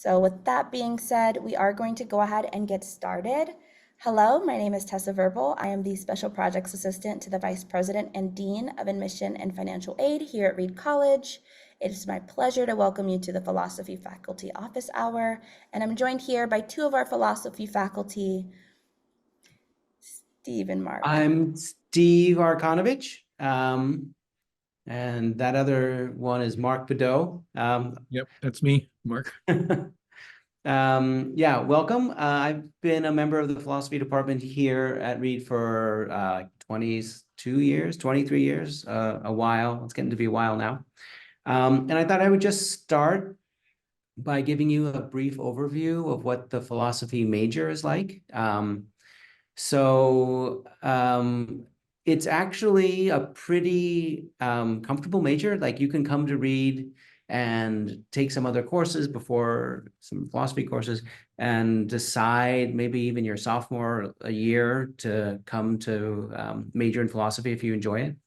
So with that being said, we are going to go ahead and get started. Hello, my name is Tessa Verbal. I am the Special Projects Assistant to the Vice President and Dean of Admission and Financial Aid here at Reed College. It is my pleasure to welcome you to the Philosophy Faculty Office Hour, and I'm joined here by two of our philosophy faculty, Steve and Mark. I'm Steve Arkonovich, and that other one is Mark Bedau. Yep, that's me, Mark. Yeah, welcome. I've been a member of the philosophy department here at Reed for 22 years, 23 years, a while. It's getting to be a while now. And I thought I would just start by giving you a brief overview of what the philosophy major is like. It's actually a pretty comfortable major. Like you can come to Reed and take some other courses before some philosophy courses and decide maybe even your sophomore a year to come to major in philosophy if you enjoy it.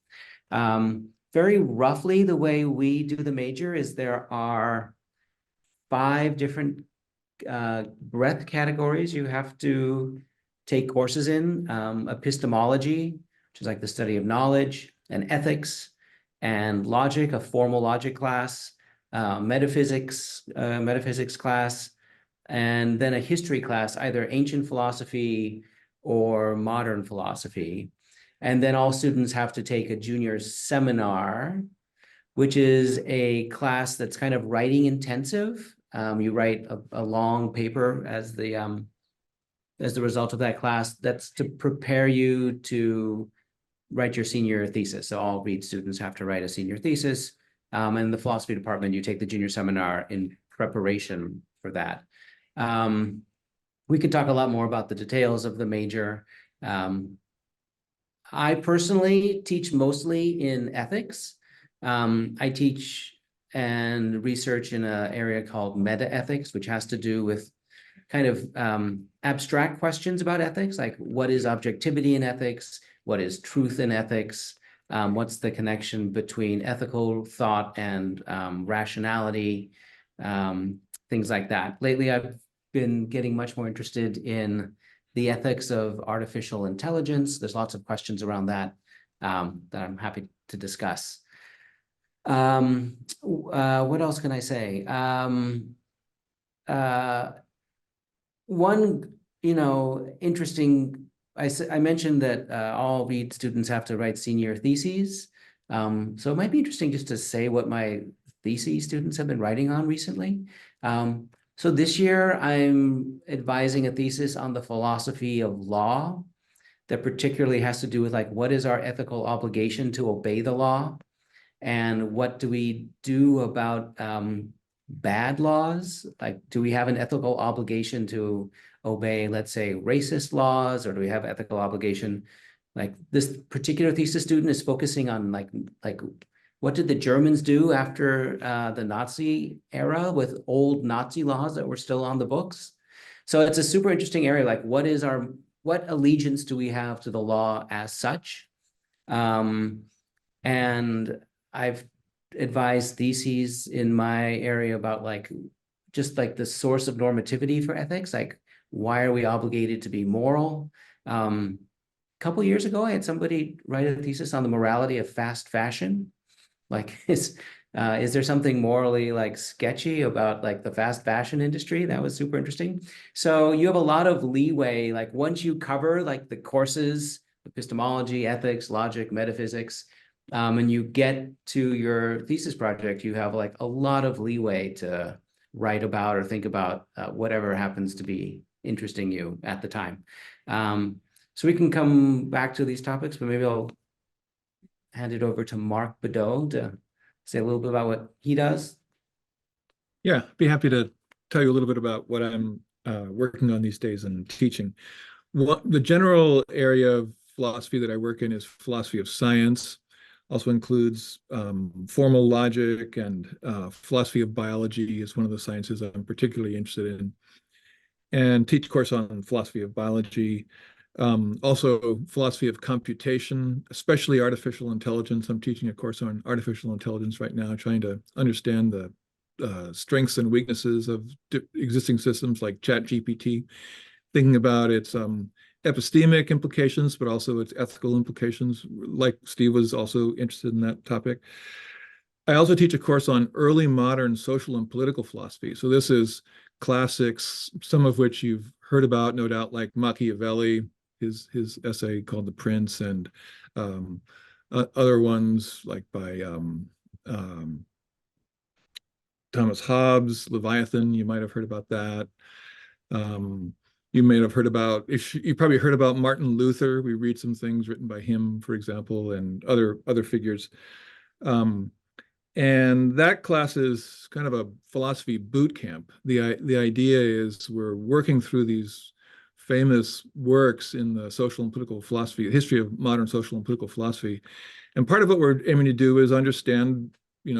Very roughly, the way we do the major is there are 5 different breadth categories you have to take courses in: epistemology, which is like the study of knowledge, and ethics, and logic, a formal logic class, metaphysics class, and then a history class, either ancient philosophy or modern philosophy. And then all students have to take a junior seminar, which is a class that's kind of writing intensive. You write a long paper as the result of that class. That's to prepare you to write your senior thesis. So all Reed students have to write a senior thesis. And in the philosophy department, you take the junior seminar in preparation for that. We could talk a lot more about the details of the major. I personally teach mostly in ethics. I teach and research in an area called meta-ethics, which has to do with kind of abstract questions about ethics, like what is objectivity in ethics? What is truth in ethics? What's the connection between ethical thought and rationality? Things like that. Lately, I've been getting much more interested in the ethics of artificial intelligence. There's lots of questions around that that I'm happy to discuss. What else can I say? One, interesting, I mentioned that all Reed students have to write senior theses. So it might be interesting just to say what my thesis students have been writing on recently. So this year I'm advising a thesis on the philosophy of law that particularly has to do with like, what is our ethical obligation to obey the law? And what do we do about bad laws? Like, do we have an ethical obligation to obey, let's say, racist laws, or do we have ethical obligation? Like this particular thesis student is focusing on like what did the Germans do after the Nazi era with old Nazi laws that were still on the books? So it's a super interesting area. Like, what allegiance do we have to the law as such? And I've advised theses in my area about like just like the source of normativity for ethics, like why are we obligated to be moral? A couple years ago, I had somebody write a thesis on the morality of fast fashion. Like, is there something morally like sketchy about like the fast fashion industry? That was super interesting. So you have a lot of leeway. Like once you cover like the courses, epistemology, ethics, logic, metaphysics, and you get to your thesis project, you have like a lot of leeway to write about or think about whatever happens to be interesting you at the time. So we can come back to these topics, but maybe I'll hand it over to Mark Bedau to say a little bit about what he does. Yeah, be happy to tell you a little bit about what I'm working on these days and teaching. The general area of philosophy that I work in is philosophy of science. Also includes formal logic, and philosophy of biology is one of the sciences I'm particularly interested in. And teach a course on philosophy of biology. Also philosophy of computation, especially artificial intelligence. I'm teaching a course on artificial intelligence right now, trying to understand the strengths and weaknesses of existing systems like ChatGPT, thinking about its epistemic implications, but also its ethical implications, like Steve was also interested in that topic. I also teach a course on early modern social and political philosophy. So this is classics, some of which you've heard about, no doubt, like Machiavelli, his essay called The Prince, and other ones like by Thomas Hobbes, Leviathan. You might have heard about that. You may have heard about, you probably heard about Martin Luther. We read some things written by him, for example, and other figures. And that class is kind of a philosophy boot camp. The idea is we're working through these famous works in the social and political philosophy, the history of modern social and political philosophy. And part of what we're aiming to do is understand,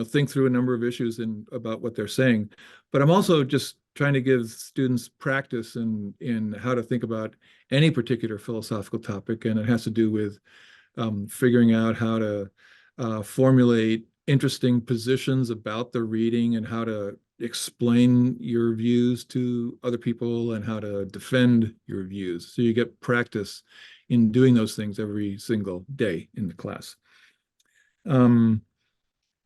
think through a number of issues about what they're saying. But I'm also just trying to give students practice in how to think about any particular philosophical topic. And it has to do with figuring out how to formulate interesting positions about the reading and how to explain your views to other people and how to defend your views. So you get practice in doing those things every single day in the class.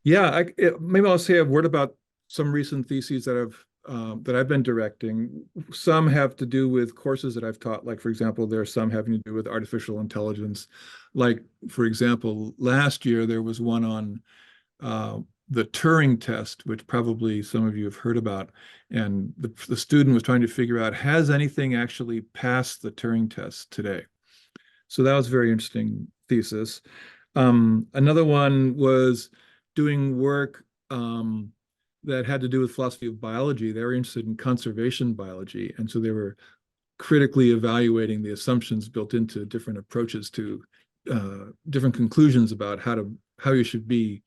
Yeah, maybe I'll say a word about some recent theses that I've been directing. Some have to do with courses that I've taught. Like, for example, there are some having to do with artificial intelligence. Like, for example, last year there was one on the Turing test, which probably some of you have heard about. And the student was trying to figure out, has anything actually passed the Turing test today? So that was a very interesting thesis. Another one was doing work that had to do with philosophy of biology. They were interested in conservation biology. And so they were critically evaluating the assumptions built into different approaches to different conclusions about how you should be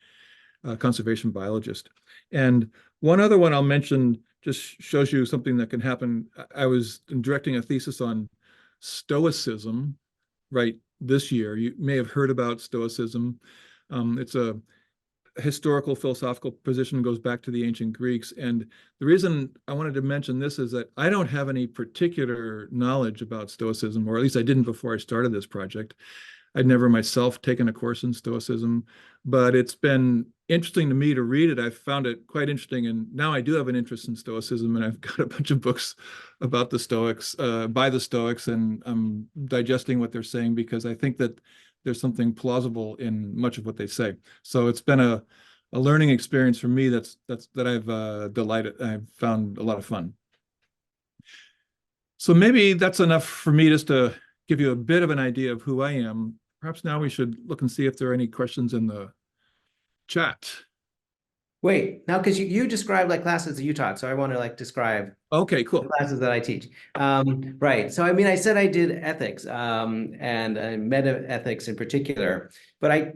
a conservation biologist. And one other one I'll mention just shows you something that can happen. I was directing a thesis on Stoicism right this year. You may have heard about Stoicism. It's a historical philosophical position, goes back to the ancient Greeks. And the reason I wanted to mention this is that I don't have any particular knowledge about Stoicism, or at least I didn't before I started this project. I'd never myself taken a course in Stoicism, but it's been interesting to me to read it. I found it quite interesting, and now I do have an interest in Stoicism, and I've got a bunch of books about the Stoics, by the Stoics, and I'm digesting what they're saying because I think that there's something plausible in much of what they say. So it's been a learning experience for me that I've found a lot of fun. So maybe that's enough for me just to give you a bit of an idea of who I am. Perhaps now we should look and see if there are any questions in the chat. Wait, now, because you described like classes that you taught, so I want to like describe Okay, cool. the classes that I teach. Right. So I mean, I said I did ethics and meta ethics in particular, but I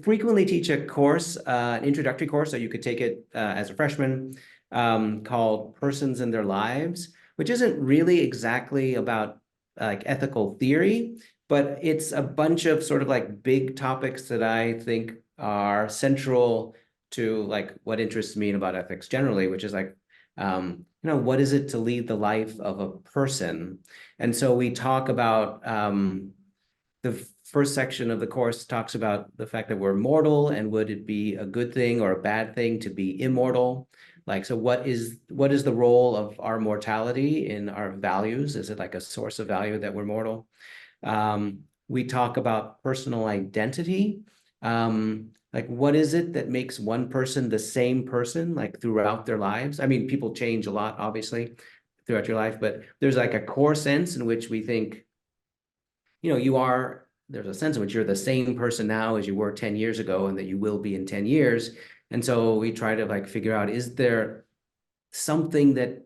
frequently teach a course, an introductory course, so you could take it as a freshman, called Persons and Their Lives, which isn't really exactly about like ethical theory, but it's a bunch of sort of like big topics that I think are central to like what interests me about ethics generally, which is like, what is it to lead the life of a person? And so we talk about, the first section of the course talks about the fact that we're mortal, and would it be a good thing or a bad thing to be immortal? Like, so what is the role of our mortality in our values? Is it like a source of value that we're mortal? We talk about personal identity. Like, what is it that makes one person the same person, like throughout their lives? I mean, people change a lot, obviously, throughout your life, but there's like a core sense in which we think, there's a sense in which you're the same person now as you were 10 years ago, and that you will be in 10 years. And so we try to like figure out, is there something that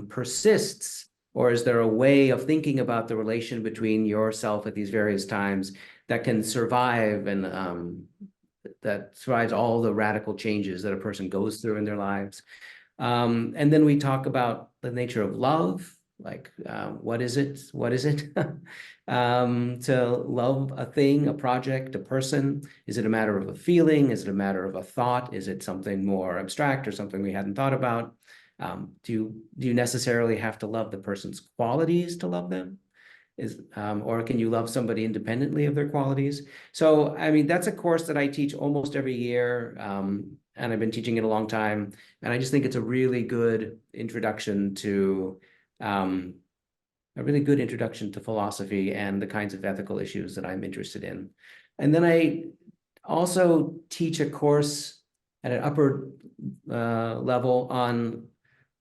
persists, or is there a way of thinking about the relation between yourself at these various times that can survive and that survives all the radical changes that a person goes through in their lives? And then we talk about the nature of love, Like, what is it? What is it? To love a thing, a project, a person? Is it a matter of a feeling? Is it a matter of a thought? Is it something more abstract or something we hadn't thought about? Do you necessarily have to love the person's qualities to love them? Or can you love somebody independently of their qualities? So, I mean, that's a course that I teach almost every year, and I've been teaching it a long time. And I just think it's a really good introduction to philosophy and the kinds of ethical issues that I'm interested in. And then I also teach a course at an upper level on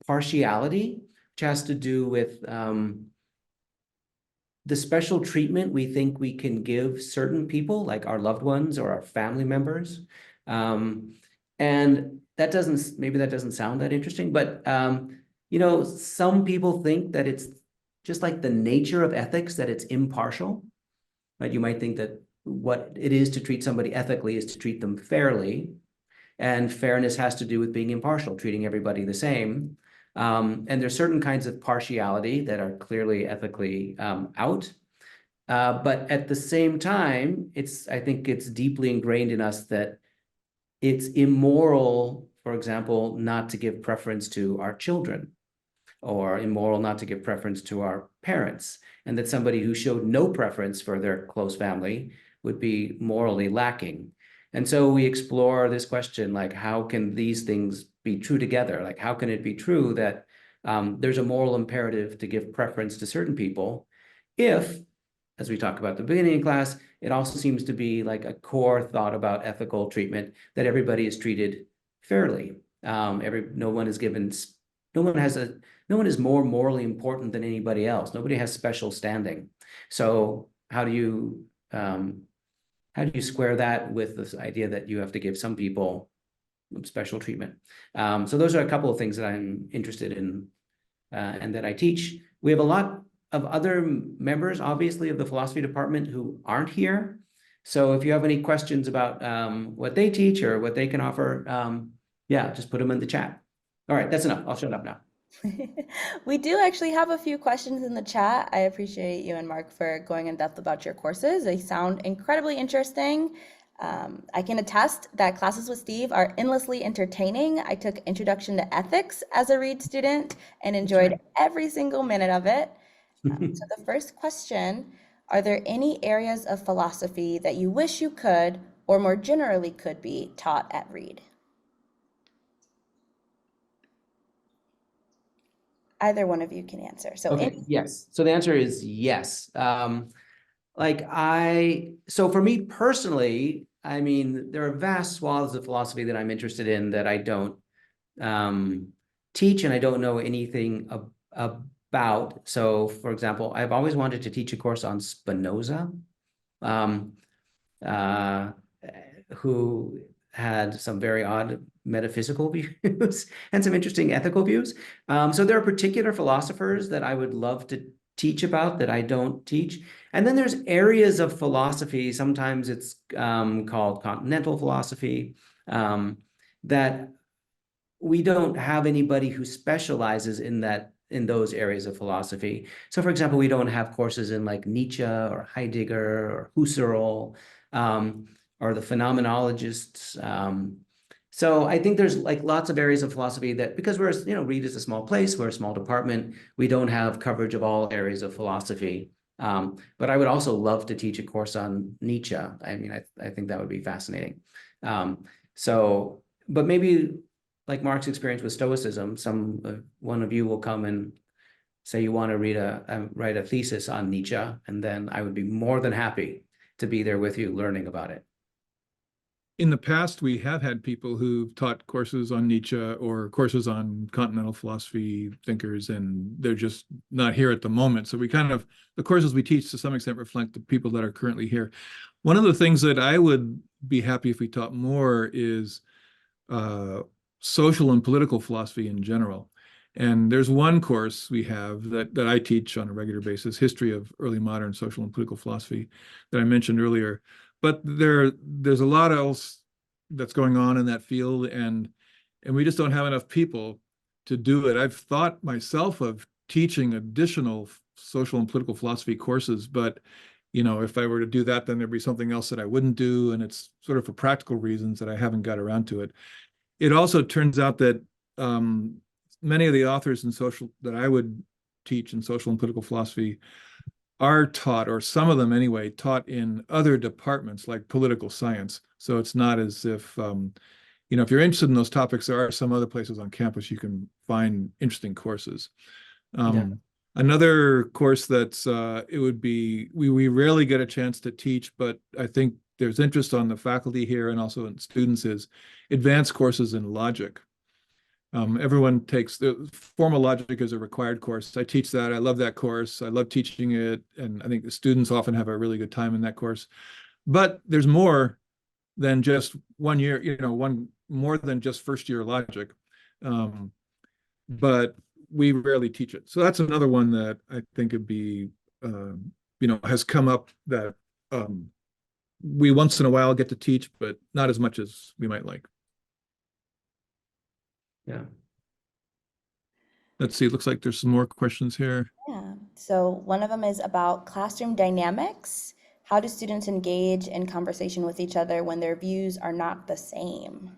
partiality, which has to do with the special treatment we think we can give certain people, like our loved ones or our family members. And maybe that doesn't sound that interesting, but some people think that it's just like the nature of ethics, that it's impartial, right? You might think that what it is to treat somebody ethically is to treat them fairly, and fairness has to do with being impartial, treating everybody the same. And there's certain kinds of partiality that are clearly ethically out. But at the same time, I think it's deeply ingrained in us that it's immoral, for example, not to give preference to our children, or immoral not to give preference to our parents, and that somebody who showed no preference for their close family would be morally lacking. And so we explore this question, like, how can these things be true together? Like, how can it be true that there's a moral imperative to give preference to certain people if, as we talked about at the beginning of class, it also seems to be like a core thought about ethical treatment, that everybody is treated fairly. No one is more morally important than anybody else. Nobody has special standing. So how do you square that with this idea that you have to give some people special treatment? So those are a couple of things that I'm interested in and that I teach. We have a lot of other members, obviously, of the philosophy department who aren't here. So if you have any questions about what they teach or what they can offer, yeah, just put them in the chat. All right, that's enough. I'll shut up now. We do actually have a few questions in the chat. I appreciate you and Mark for going in depth about your courses. They sound incredibly interesting. I can attest that classes with Steve are endlessly entertaining. I took Introduction to Ethics as a Reed student and enjoyed every single minute of it. So the first question, are there any areas of philosophy that you wish you could, or more generally could be, taught at Reed? Either one of you can answer. So okay, yes. So the answer is yes. So for me personally, I mean, there are vast swaths of philosophy that I'm interested in that I don't teach and I don't know anything about. So, for example, I've always wanted to teach a course on Spinoza, who had some very odd metaphysical views and some interesting ethical views. So there are particular philosophers that I would love to teach about that I don't teach. And then there's areas of philosophy, sometimes it's called continental philosophy, that we don't have anybody who specializes in those areas of philosophy. So for example, we don't have courses in like Nietzsche or Heidegger or Husserl, or the phenomenologists. So I think there's like lots of areas of philosophy that, because Reed is a small place, we're a small department, we don't have coverage of all areas of philosophy. But I would also love to teach a course on Nietzsche. I mean, I think that would be fascinating. But maybe like Mark's experience with Stoicism, one of you will come and say you want to write a thesis on Nietzsche, and then I would be more than happy to be there with you learning about it. In the past, we have had people who've taught courses on Nietzsche or courses on continental philosophy thinkers, and they're just not here at the moment. So the courses we teach to some extent reflect the people that are currently here. One of the things that I would be happy if we taught more is social and political philosophy in general. And there's one course we have that I teach on a regular basis, History of Early Modern Social and Political Philosophy, that I mentioned earlier. But there's a lot else that's going on in that field, and we just don't have enough people to do it. I've thought myself of teaching additional social and political philosophy courses, but if I were to do that, then there'd be something else that I wouldn't do, and it's sort of for practical reasons that I haven't got around to it. It also turns out that many of the authors in social that I would teach in social and political philosophy are taught, or some of them anyway, taught in other departments like political science. So it's not as if, if you're interested in those topics, there are some other places on campus you can find interesting courses. Another course that's, it would be, we rarely get a chance to teach, but I think there's interest on the faculty here and also in students, is advanced courses in logic. Everyone takes the formal logic as a required course. I teach that. I love that course. I love teaching it. And I think the students often have a really good time in that course. But there's more than just 1 year, more than just first year logic. But we rarely teach it. So that's another one that I think would be, has come up that we once in a while get to teach, but not as much as we might like. Yeah. Let's see, it looks like there's some more questions here. Yeah. So one of them is about classroom dynamics. How do students engage in conversation with each other when their views are not the same?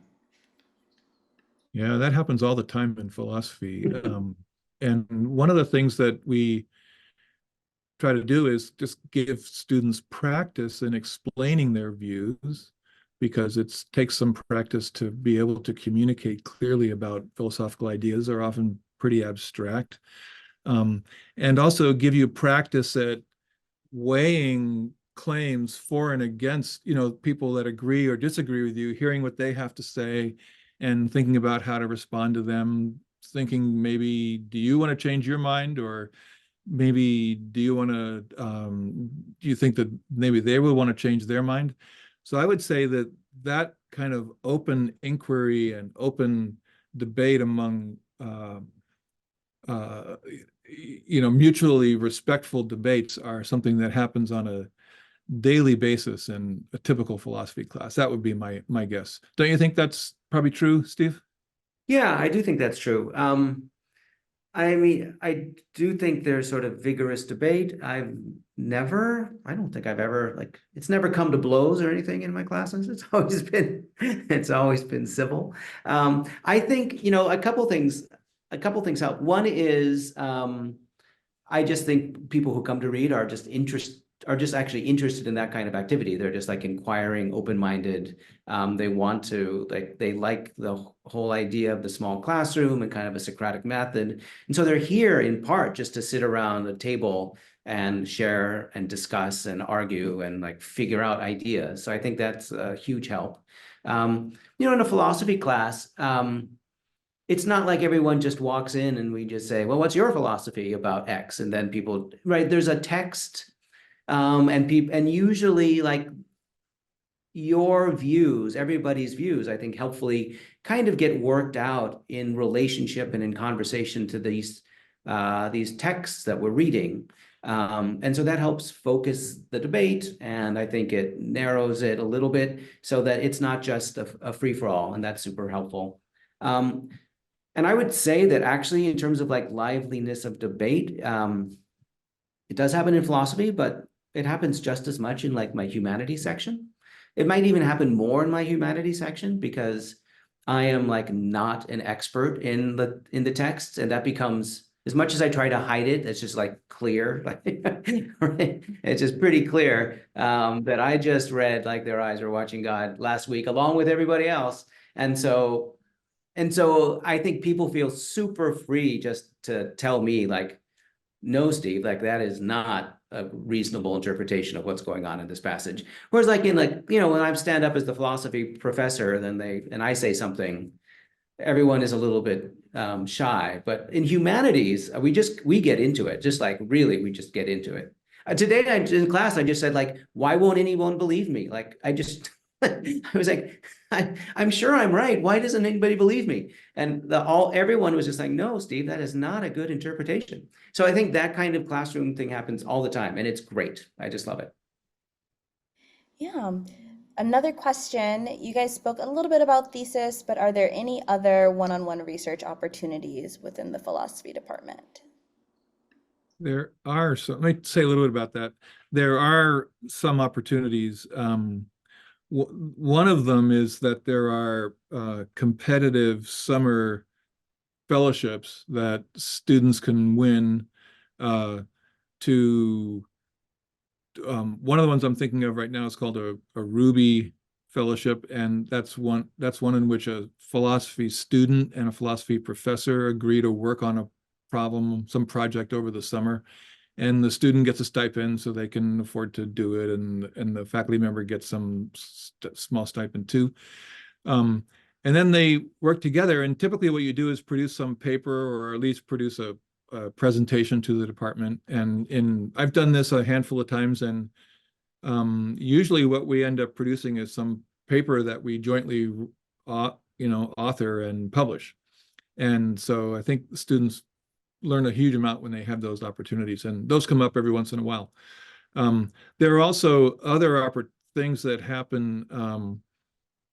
Yeah, that happens all the time in philosophy. And one of the things that we try to do is just give students practice in explaining their views, because it takes some practice to be able to communicate clearly about philosophical ideas. They're often pretty abstract. And also give you practice at weighing claims for and against, people that agree or disagree with you, hearing what they have to say and thinking about how to respond to them, thinking maybe, do you want to change your mind? Or maybe do you think that maybe they will want to change their mind? So I would say that kind of open inquiry and open debate among mutually respectful debates are something that happens on a daily basis in a typical philosophy class. That would be my guess. Don't you think that's probably true, Steve? Yeah, I do think that's true. I mean, I do think there's sort of vigorous debate. I don't think I've ever, it's never come to blows or anything in my classes. It's always been civil. I think, a couple things help. One is, I just think people who come to read are just actually interested in that kind of activity. They're just inquiring, open-minded. They want to, they like the whole idea of the small classroom and kind of a Socratic method. And so they're here in part just to sit around a table and share and discuss and argue and figure out ideas. So I think that's a huge help. In a philosophy class, it's not like everyone just walks in and we just say, well, what's your philosophy about X? And then people, right, there's a text. And usually your views, everybody's views, I think helpfully kind of get worked out in relationship and in conversation to these texts that we're reading. And so that helps focus the debate, and I think it narrows it a little bit so that it's not just a free-for-all, and that's super helpful. And I would say that actually in terms of liveliness of debate, it does happen in philosophy, but it happens just as much in my humanities section. It might even happen more in my humanities section because I am not an expert in the texts, and that becomes, as much as I try to hide it, it's just clear. Right? It's just pretty clear that I just read Their Eyes Are Watching God last week along with everybody else. And so I think people feel super free just to tell me no, Steve, that is not a reasonable interpretation of what's going on in this passage. Whereas in when I stand up as the philosophy professor, and I say something, everyone is a little bit shy. But in humanities, we get into it, really, we just get into it. Today in class, I just said why won't anyone believe me? I was I'm sure I'm right. Why doesn't anybody believe me? And everyone was just no, Steve, that is not a good interpretation. So I think that kind of classroom thing happens all the time, and it's great. I just love it. Yeah. Another question, you guys spoke a little bit about thesis, but are there any other one-on-one research opportunities within the philosophy department? There are some, let me say a little bit about that. There are some opportunities. One of them is that there are competitive summer fellowships that students can win to one of the ones I'm thinking of right now is called a Ruby fellowship, and that's one in which a philosophy student and a philosophy professor agree to work on a problem, some project over the summer, and the student gets a stipend so they can afford to do it, and the faculty member gets some small stipend too. And then they work together, and typically what you do is produce some paper or at least produce a presentation to the department. And I've done this a handful of times, and usually what we end up producing is some paper that we jointly author and publish. And so I think the students learn a huge amount when they have those opportunities, and those come up every once in a while. There are also other things that happen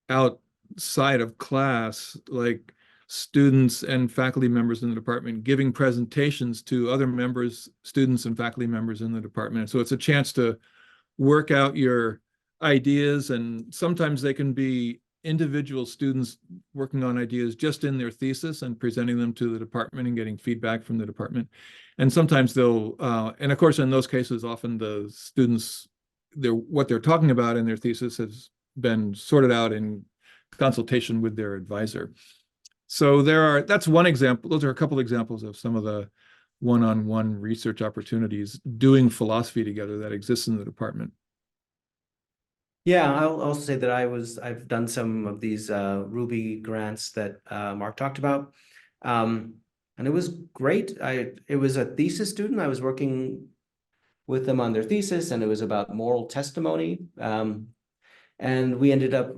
outside of class, like students and faculty members in the department giving presentations to other members, students and faculty members in the department. So it's a chance to work out your ideas, and sometimes they can be individual students working on ideas just in their thesis and presenting them to the department and getting feedback from the department. And sometimes they'll, and of course, in those cases, often the students, what they're talking about in their thesis has been sorted out in consultation with their advisor. So that's one example. Those are a couple examples of some of the one-on-one research opportunities doing philosophy together that exists in the department. Yeah, I'll also say that I've done some of these Ruby grants that Mark talked about. And it was great. It was a thesis student. I was working with them on their thesis, and it was about moral testimony. And we ended up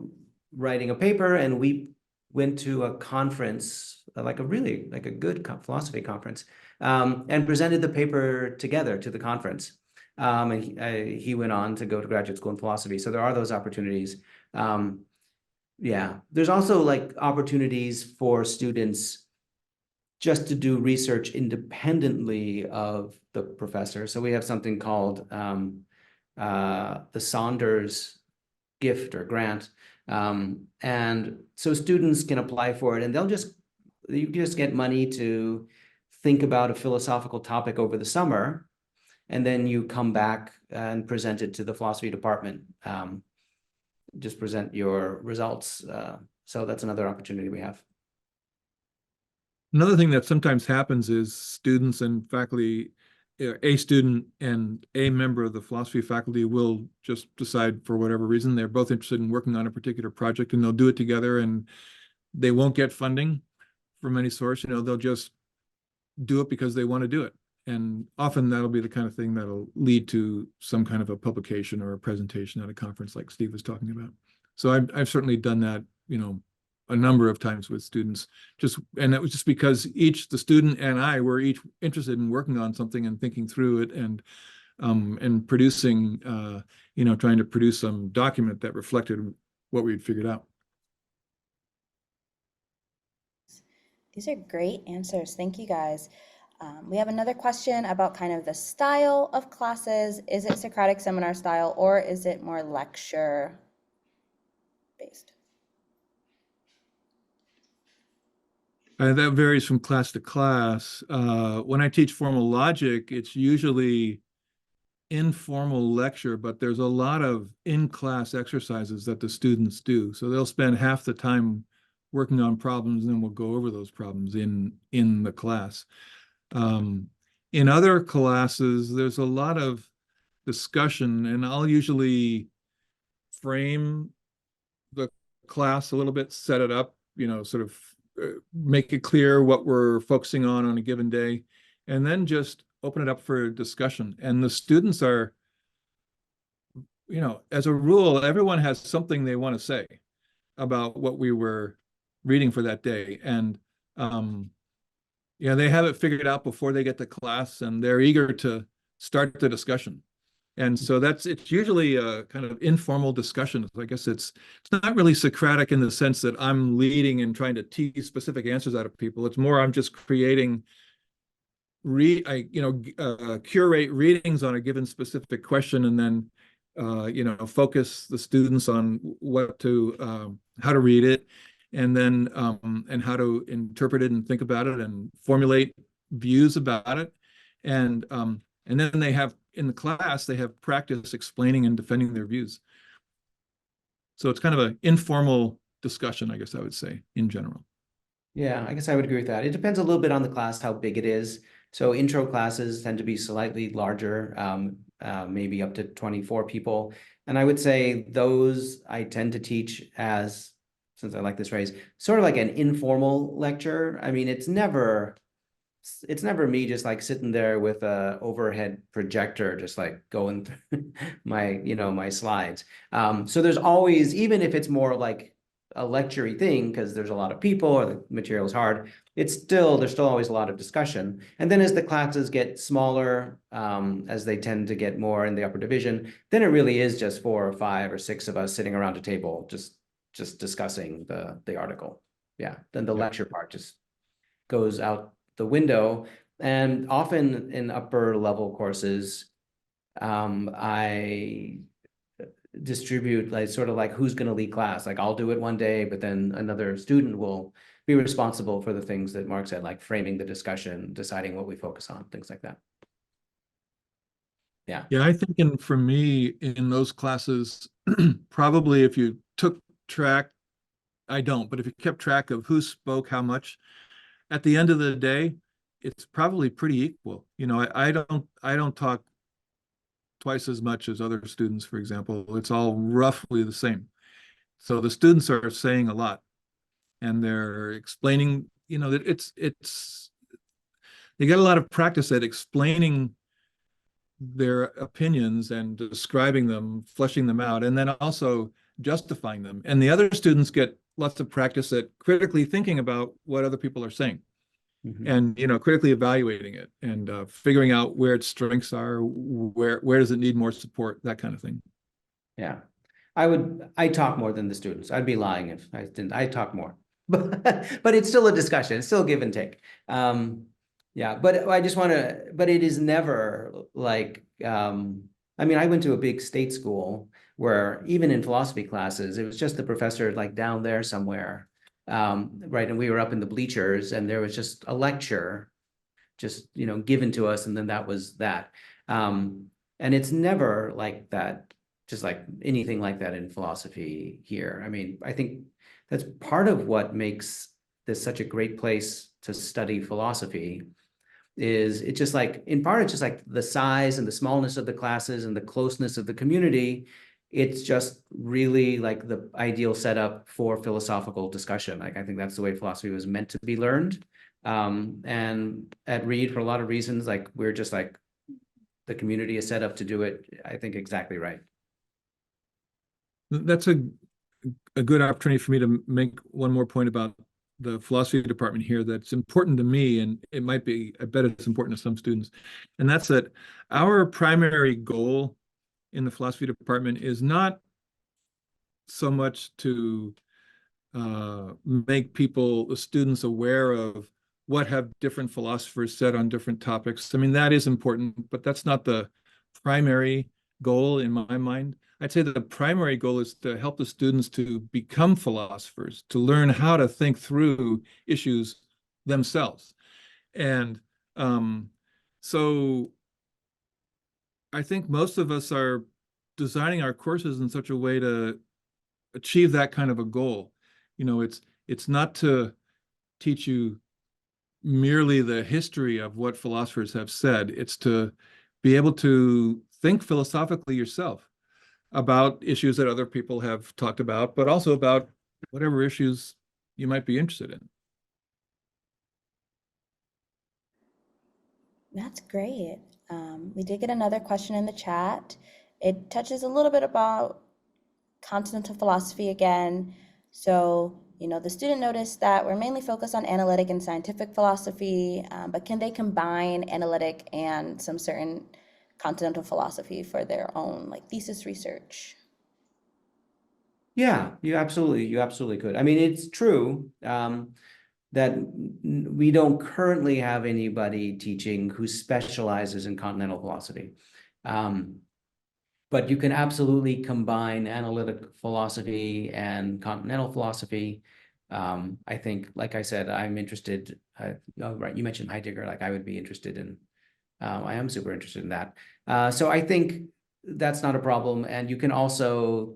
writing a paper, and we went to a conference, like a good philosophy conference, and presented the paper together to the conference. And he went on to go to graduate school in philosophy. So there are those opportunities. Yeah, there's also like opportunities for students just to do research independently of the professor. So we have something called the Saunders gift or grant. And so students can apply for it, and you just get money to think about a philosophical topic over the summer, and then you come back and present it to the philosophy department. Just present your results. So that's another opportunity we have. Another thing that sometimes happens is students and faculty, a student and a member of the philosophy faculty will just decide for whatever reason they're both interested in working on a particular project, and they'll do it together, and they won't get funding from any source. They'll just do it because they want to do it. And often that'll be the kind of thing that'll lead to some kind of a publication or a presentation at a conference like Steve was talking about. So I've certainly done that, a number of times with students, and that was just because the student and I were each interested in working on something and thinking through it, and producing, trying to produce some document that reflected what we'd figured out. These are great answers. Thank you, guys. We have another question about kind of the style of classes. Is it Socratic seminar style, or is it more lecture based? That varies from class to class. When I teach formal logic, it's usually informal lecture, but there's a lot of in-class exercises that the students do. So they'll spend half the time working on problems, and then we'll go over those problems in the class. In other classes, there's a lot of discussion, and I'll usually frame the class a little bit, set it up, sort of make it clear what we're focusing on a given day, and then just open it up for discussion. And the students are, as a rule, everyone has something they want to say about what we were reading for that day. And they have it figured out before they get to class, and they're eager to start the discussion. And so it's usually a kind of informal discussion. I guess it's not really Socratic in the sense that I'm leading and trying to tease specific answers out of people. It's more I'm just creating curate readings on a given specific question, and then focus the students on how to read it, and then and how to interpret it and think about it and formulate views about it. And then they have, in the class, they have practice explaining and defending their views. So it's kind of an informal discussion, I guess I would say, in general. Yeah, I guess I would agree with that. It depends a little bit on the class, how big it is. So intro classes tend to be slightly larger, maybe up to 24 people. And I would say those I tend to teach as, since I like this phrase, sort of like an informal lecture. I mean, it's never me just like sitting there with a overhead projector, just like going through my slides. So there's always, even if it's more like a lecture-y thing, because there's a lot of people or the material is hard, there's still always a lot of discussion. And then as the classes get smaller, as they tend to get more in the upper division, then it really is just 4 or 5 or 6 of us sitting around a table, just discussing the article. Yeah, then the lecture part just goes out the window. And often in upper level courses, I distribute like sort of like who's going to lead class. Like I'll do it one day, but then another student will be responsible for the things that Mark said, like framing the discussion, deciding what we focus on, things like that. Yeah. Yeah, I think for me, in those classes, probably if you took track, I don't, but if you kept track of who spoke how much, at the end of the day, it's probably pretty equal. I don't talk twice as much as other students, for example. It's all roughly the same. So the students are saying a lot, and they're explaining, that they get a lot of practice at explaining their opinions and describing them, fleshing them out, and then also justifying them. And the other students get lots of practice at critically thinking about what other people are saying. And critically evaluating it and figuring out where its strengths are, where does it need more support, that kind of thing. Yeah, I talk more than the students. I'd be lying if I didn't. I talk more, but it's still a discussion. It's still give and take. Yeah, but I just want to. But it is never like. I mean, I went to a big state school where even in philosophy classes, it was just the professor like down there somewhere. Right, and we were up in the bleachers, and there was just a lecture, just given to us, and then that was that. And it's never like that, just like anything like that in philosophy here. I mean, I think that's part of what makes this such a great place to study philosophy. Is it just like, in part, it's just like the size and the smallness of the classes and the closeness of the community. It's just really like the ideal setup for philosophical discussion. Like, I think that's the way philosophy was meant to be learned. And at Reed, for a lot of reasons, like we're just like, the community is set up to do it, I think, exactly right. That's a good opportunity for me to make one more point about the philosophy department here that's important to me, and I bet it's important to some students. And that's that our primary goal in the philosophy department is not so much to make the students aware of what have different philosophers said on different topics. I mean, that is important, but that's not the primary goal in my mind. I'd say that the primary goal is to help the students to become philosophers, to learn how to think through issues themselves. And so I think most of us are designing our courses in such a way to achieve that kind of a goal. It's not to teach you merely the history of what philosophers have said. It's to be able to think philosophically yourself about issues that other people have talked about, but also about whatever issues you might be interested in. That's great. We did get another question in the chat. It touches a little bit about continental philosophy again. So, the student noticed that we're mainly focused on analytic and scientific philosophy, but can they combine analytic and some certain continental philosophy for their own thesis research? Yeah, you absolutely could. I mean, it's true. that we don't currently have anybody teaching who specializes in continental philosophy. But you can absolutely combine analytic philosophy and continental philosophy. I think, like I said, I'm interested, right, you mentioned Heidegger, like I would be interested in, I am super interested in that. So I think that's not a problem. And you can also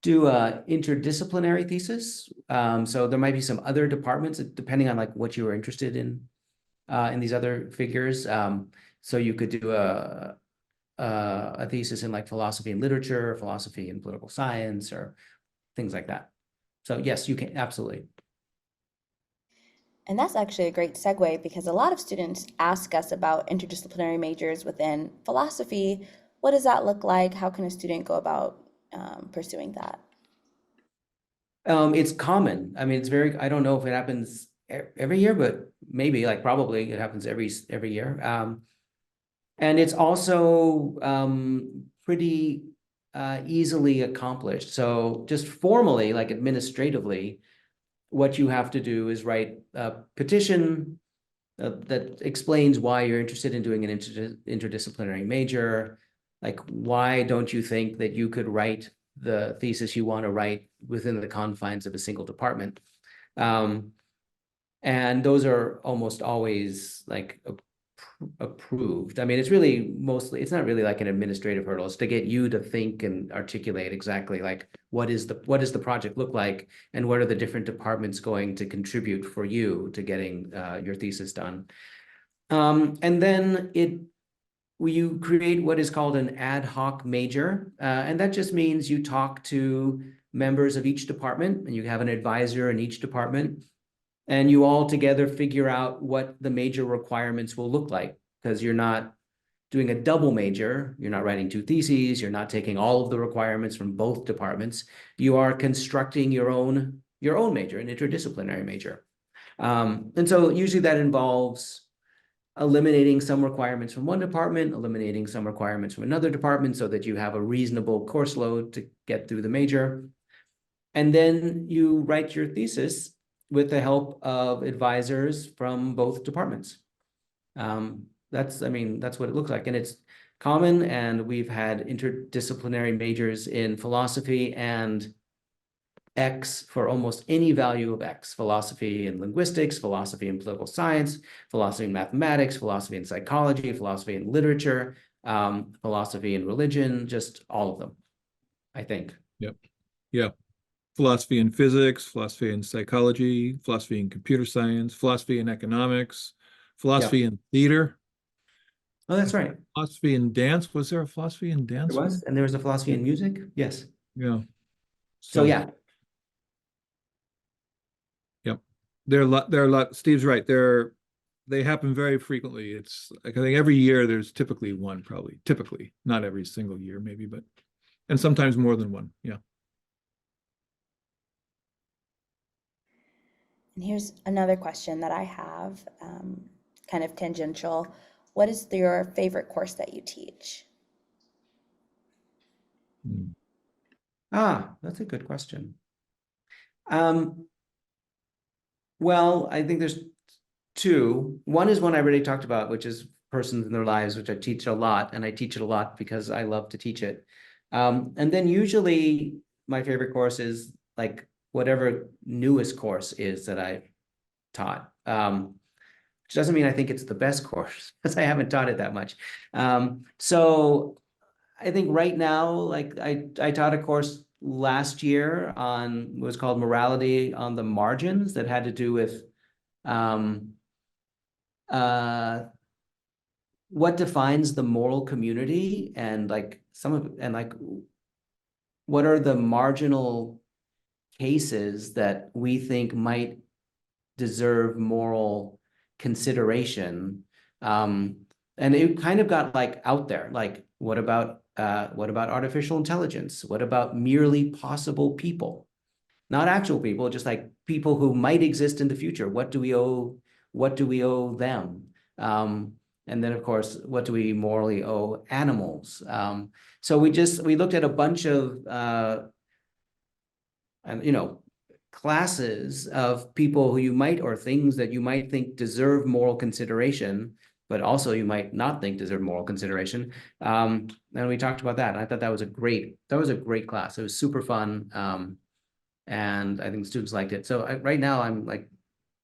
do a interdisciplinary thesis. So there might be some other departments, depending on like what you are interested in these other figures. So you could do a thesis in like philosophy and literature, philosophy and political science, or things like that. So yes, you can, absolutely. And that's actually a great segue because a lot of students ask us about interdisciplinary majors within philosophy. What does that look like? How can a student go about pursuing that? It's common. I mean, it's very, I don't know if it happens every year, but maybe, like probably it happens every year. And it's also pretty easily accomplished. So just formally, like administratively, what you have to do is write a petition that explains why you're interested in doing an interdisciplinary major. Like, why don't you think that you could write the thesis you want to write within the confines of a single department? And those are almost always like approved. I mean, it's really mostly, it's not really like an administrative hurdle. It's to get you to think and articulate exactly like what does the project look like, and what are the different departments going to contribute for you to getting your thesis done. And then you create what is called an ad hoc major, and that just means you talk to members of each department, and you have an advisor in each department, and you all together figure out what the major requirements will look like, because you're not doing a double major, you're not writing two theses, you're not taking all of the requirements from both departments, you are constructing your own major, an interdisciplinary major. And so usually that involves eliminating some requirements from one department, eliminating some requirements from another department, so that you have a reasonable course load to get through the major. And then you write your thesis with the help of advisors from both departments. That's what it looks like. And it's common, and we've had interdisciplinary majors in philosophy and X for almost any value of X: philosophy and linguistics, philosophy and political science, philosophy and mathematics, philosophy and psychology, philosophy and literature, philosophy and religion, just all of them, I think. Yep. Yeah. Philosophy and physics, philosophy and psychology, philosophy and computer science, philosophy and economics, philosophy and theater. Oh, that's right. Philosophy and dance. Was there a philosophy and dance? There was, and there was a philosophy and music. Yes. Yeah. So yeah. Yep. There are a lot. Steve's right. They happen very frequently. It's like, I think every year there's typically one, probably. Typically, not every single year, maybe, but, and sometimes more than one. Yeah. And here's another question that I have, kind of tangential. What is your favorite course that you teach? That's a good question. Well, I think there's two. One is one I already talked about, which is persons in their lives, which I teach a lot, and I teach it a lot because I love to teach it. And then usually my favorite course is like whatever newest course is that I taught. Which doesn't mean I think it's the best course, because I haven't taught it that much. So I think right now, like I taught a course last year on what was called morality on the margins, that had to do with what defines the moral community, and like what are the marginal cases that we think might deserve moral consideration. And it kind of got like out there, like what about artificial intelligence? What about merely possible people? Not actual people, just like people who might exist in the future. What do we owe them? And then of course, what do we morally owe animals? So we looked at a bunch of classes of people who you might, or things that you might think deserve moral consideration, but also you might not think deserve moral consideration. And we talked about that. I thought that was a great class. It was super fun. And I think students liked it. So right now I'm like,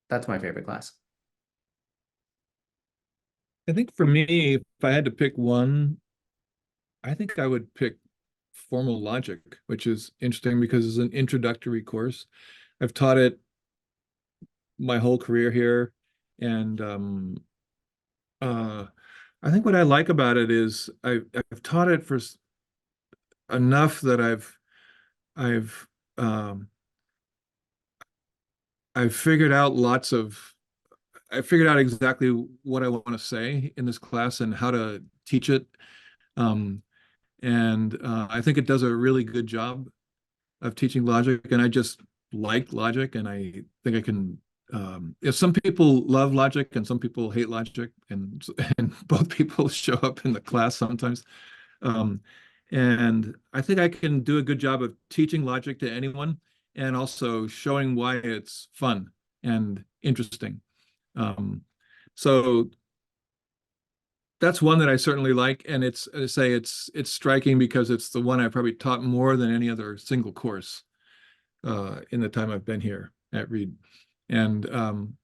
that's my favorite class. I think for me, if I had to pick one, I think I would pick formal logic, which is interesting because it's an introductory course. I've taught it my whole career here, and I think what I like about it is I've taught it for enough that I've um, I've figured out I figured out exactly what I want to say in this class and how to teach it. And I think it does a really good job of teaching logic, and I just like logic, and I think I can. If some people love logic and some people hate logic, and both people show up in the class sometimes, and I think I can do a good job of teaching logic to anyone, and also showing why it's fun and interesting. So that's one that I certainly like, and it's striking because it's the one I probably taught more than any other single course in the time I've been here at Reed. And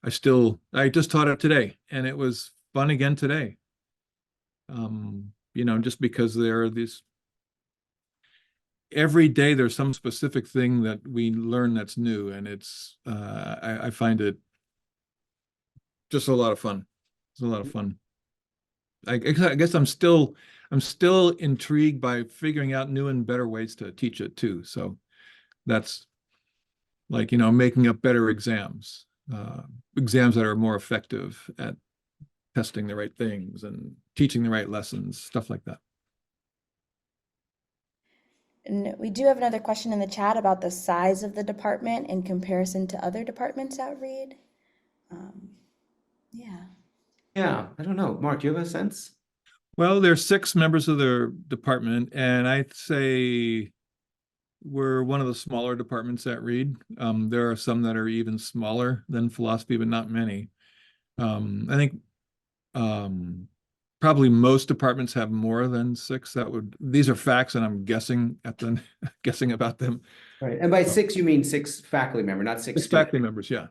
I just taught it today, and it was fun again today. Just because there are every day there's some specific thing that we learn that's new, and I find it just a lot of fun. It's a lot of fun. I guess I'm still intrigued by figuring out new and better ways to teach it too. So that's like, making up better exams that are more effective at testing the right things and teaching the right lessons, stuff like that. And we do have another question in the chat about the size of the department in comparison to other departments at Reed. Yeah. Yeah, I don't know. Mark, do you have a sense? Well, there's 6 members of the department, and I'd say we're one of the smaller departments at Reed. There are some that are even smaller than philosophy, but not many. I think probably most departments have more than 6. These are facts, and I'm guessing guessing about them. Right. And by 6, you mean 6 faculty members, not 6 6 students. faculty members, yeah.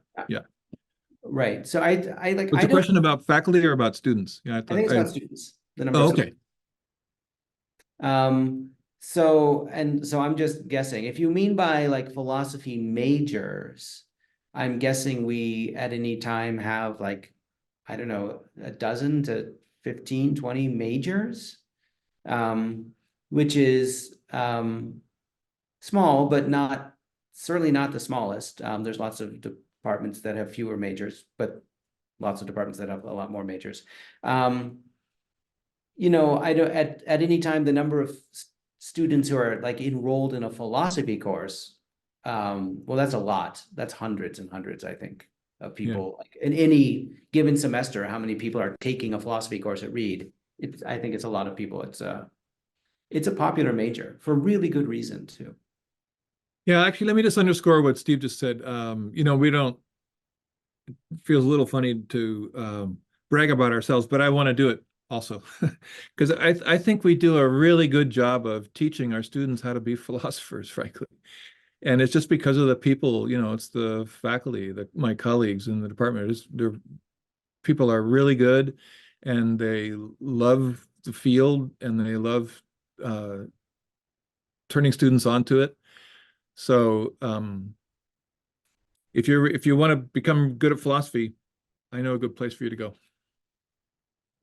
Right. So I like. Was the question about faculty or about students? Yeah, I think it's about students. The number. Oh, of okay. So I'm just guessing. If you mean by like philosophy majors, I'm guessing we at any time have like, I don't know, a dozen to 15, 20 majors, which is small, but certainly not the smallest. There's lots of departments that have fewer majors, but lots of departments that have a lot more majors. I don't at any time the number of students who are like enrolled in a philosophy course, well, that's a lot. That's hundreds and hundreds, I think, of people. Yeah. Like in any given semester, how many people are taking a philosophy course at Reed? I think it's a lot of people. It's a popular major for really good reason too. Yeah, actually, let me just underscore what Steve just said. It feels a little funny to brag about ourselves, but I want to do it also because I think we do a really good job of teaching our students how to be philosophers, frankly. And it's just because of the people, it's the faculty, my colleagues in the department. People are really good, and they love the field, and they love turning students onto it. So if you want to become good at philosophy, I know a good place for you to go.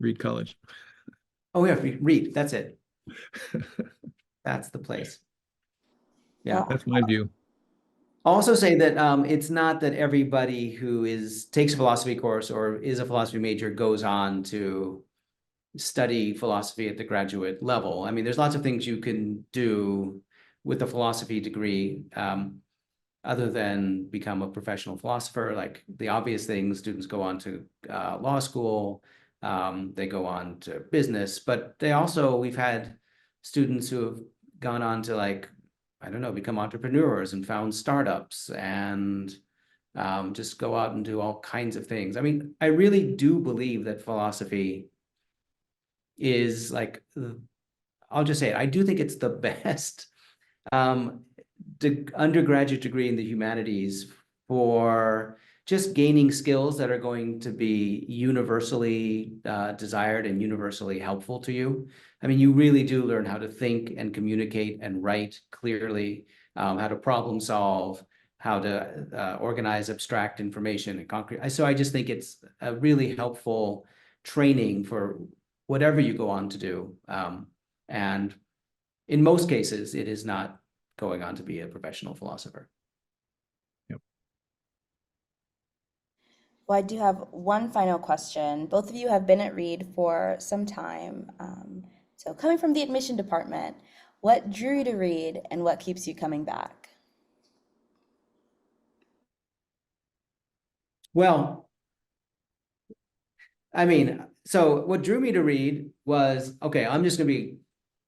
Reed College. Oh yeah, Reed. That's it. That's the place. Yeah, that's my view. I'll also say that it's not that everybody who takes a philosophy course or is a philosophy major goes on to study philosophy at the graduate level. I mean, there's lots of things you can do with a philosophy degree other than become a professional philosopher. Like the obvious things, students go on to law school, they go on to business, but we've had students who have gone on to like I don't know, become entrepreneurs and found startups and just go out and do all kinds of things. I mean, I really do believe that philosophy is like, I'll just say it, I do think it's the best undergraduate degree in the humanities for just gaining skills that are going to be universally desired and universally helpful to you. I mean, you really do learn how to think and communicate and write clearly, how to problem solve, how to organize abstract information and concrete. So I just think it's a really helpful training for whatever you go on to do. And in most cases, it is not going on to be a professional philosopher. Yep. Well, I do have one final question. Both of you have been at Reed for some time. So coming from the admission department, what drew you to Reed and what keeps you coming back? Well, I mean, so what drew me to Reed was, okay,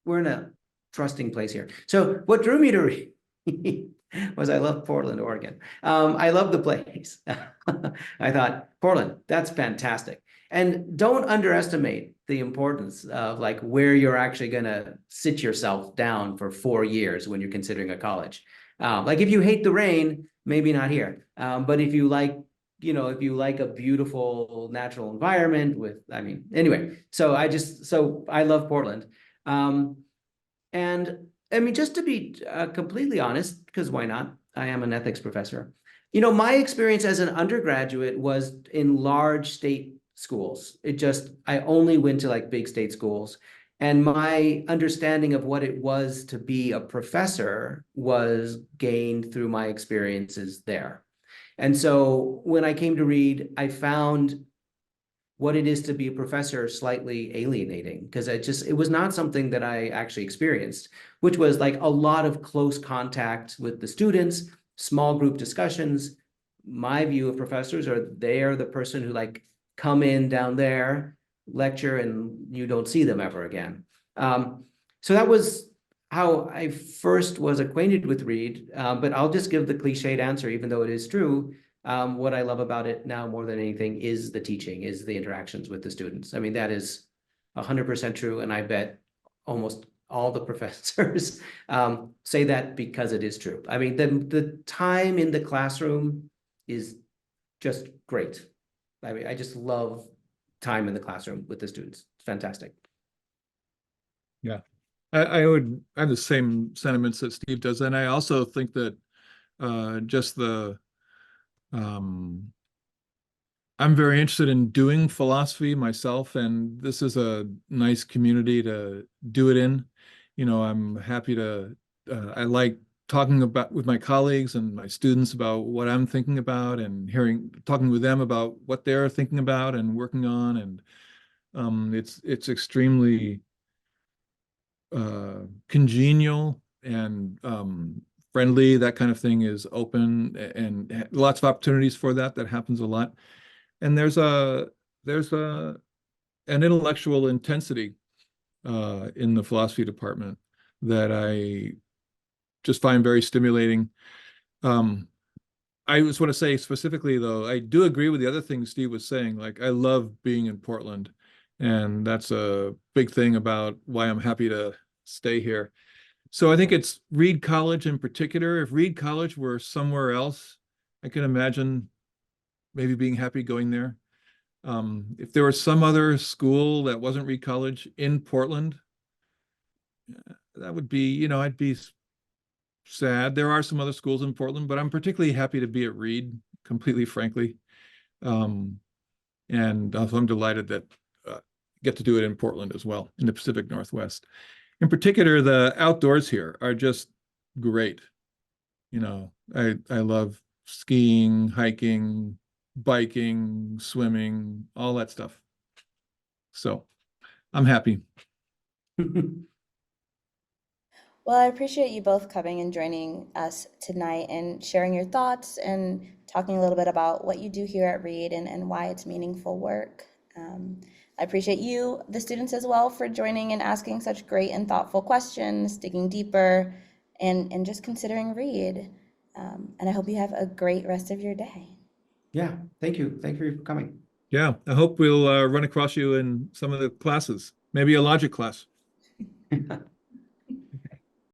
we're in a trusting place here. So what drew me to Reed was I love Portland, Oregon. I love the place. I thought, Portland, that's fantastic. And don't underestimate the importance of like where you're actually going to sit yourself down for 4 years when you're considering a college. Like if you hate the rain, maybe not here. But if you like, if you like a beautiful natural environment anyway, so I love Portland. And I mean, just to be completely honest, because why not? I am an ethics professor. My experience as an undergraduate was in large state schools. I only went to like big state schools. And my understanding of what it was to be a professor was gained through my experiences there. And so when I came to Reed, I found what it is to be a professor slightly alienating, because it was not something that I actually experienced, which was like a lot of close contact with the students, small group discussions. My view of professors they are the person who like come in down there, lecture, and you don't see them ever again. So that was how I first was acquainted with Reed, but I'll just give the cliched answer, even though it is true. What I love about it now more than anything is the teaching, is the interactions with the students. I mean, that is 100% true. And I bet almost all the professors say that because it is true. I mean, the time in the classroom is just great. I mean, I just love time in the classroom with the students. It's fantastic. Yeah, I have the same sentiments that Steve does. And I also think that I'm very interested in doing philosophy myself, and this is a nice community to do it in. I'm happy to, I like talking with my colleagues and my students about what I'm thinking about and talking with them about what they're thinking about and working on. And it's extremely congenial and friendly. That kind of thing is open, and lots of opportunities for that happens a lot. And there's an intellectual intensity in the philosophy department that I just find very stimulating. I just want to say specifically, though, I do agree with the other things Steve was saying. Like, I love being in Portland, and that's a big thing about why I'm happy to stay here. So I think it's Reed College in particular. If Reed College were somewhere else, I can imagine maybe being happy going there. If there was some other school that wasn't Reed College in Portland, that would be, I'd be sad. There are some other schools in Portland, but I'm particularly happy to be at Reed, completely frankly. And also I'm delighted that get to do it in Portland as well, in the Pacific Northwest. In particular, the outdoors here are just great. I love skiing, hiking, biking, swimming, all that stuff. So I'm happy. Well, I appreciate you both coming and joining us tonight and sharing your thoughts and talking a little bit about what you do here at Reed and why it's meaningful work. I appreciate you, the students as well, for joining and asking such great and thoughtful questions, digging deeper, and just considering Reed. And I hope you have a great rest of your day. Yeah, thank you. Thank you for coming. Yeah, I hope we'll run across you in some of the classes, maybe a logic class.